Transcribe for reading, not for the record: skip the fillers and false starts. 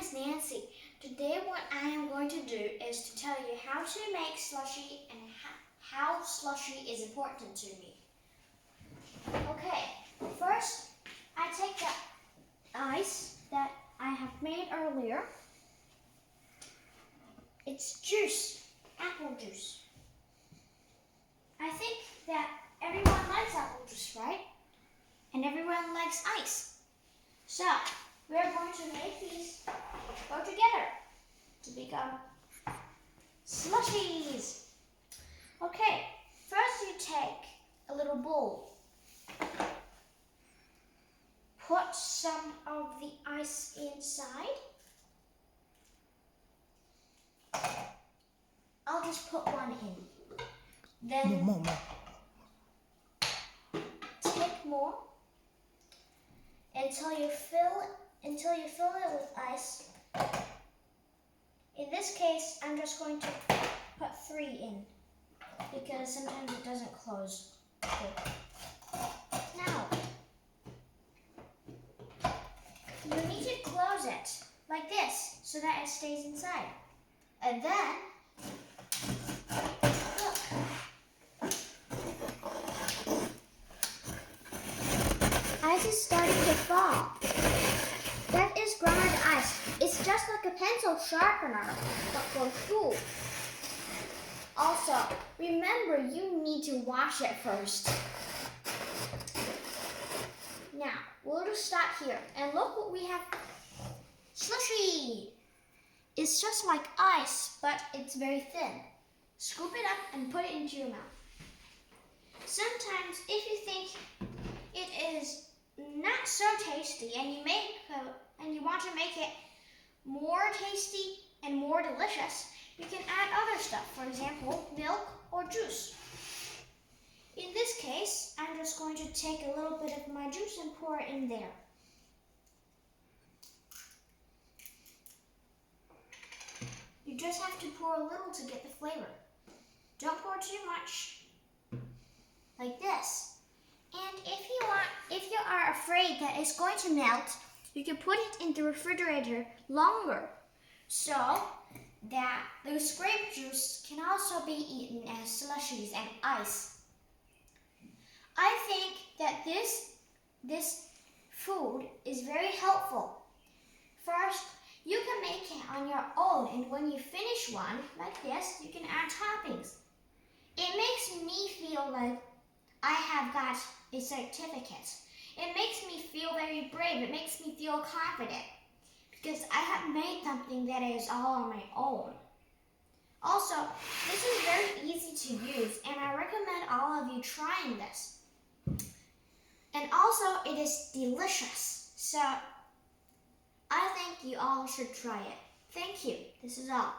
is Nancy. Today what I am going to do is to tell you how to make slushy and how slushy is important to me. Okay, first I take the ice that I have made earlier. It's juice, apple juice. I think that everyone likes apple juice, right? And everyone likes ice. So, we're going to make these go together to become slushies. Okay, first you take a little bowl. Put some of the ice inside. I'll just put one in. Then more. Take more until you fill it with ice. In this case, I'm just going to put 3 in because sometimes it doesn't close. Okay. Now, you need to close it like this so that it stays inside. And then, look. Ice is starting to fall. That is ground ice. It's just like a pencil sharpener, but for food. Also, remember you need to wash it first. Now, we'll just stop here and look what we have. Slushy! It's just like ice, but it's very thin. Scoop it up and put it into your mouth. Sometimes, if you think it is not so tasty and you want to make it more tasty and more delicious, you can add other stuff, for example, milk or juice. In this case, I'm just going to take a little bit of my juice and pour it in there. You just have to pour a little to get the flavor. Don't pour too much, like this. And if you are afraid that it's going to melt, you can put it in the refrigerator longer so that the grape juice can also be eaten as slushies and ice. I think that this food is very helpful. First, you can make it on your own, and when you finish one like this, you can add toppings. It makes me feel like I have got a certificate. It makes me feel very brave. It makes me feel confident because I have made something that is all on my own. Also, this is very easy to use, and I recommend all of you trying this. And also, it is delicious. So, I think you all should try it. Thank you. This is all.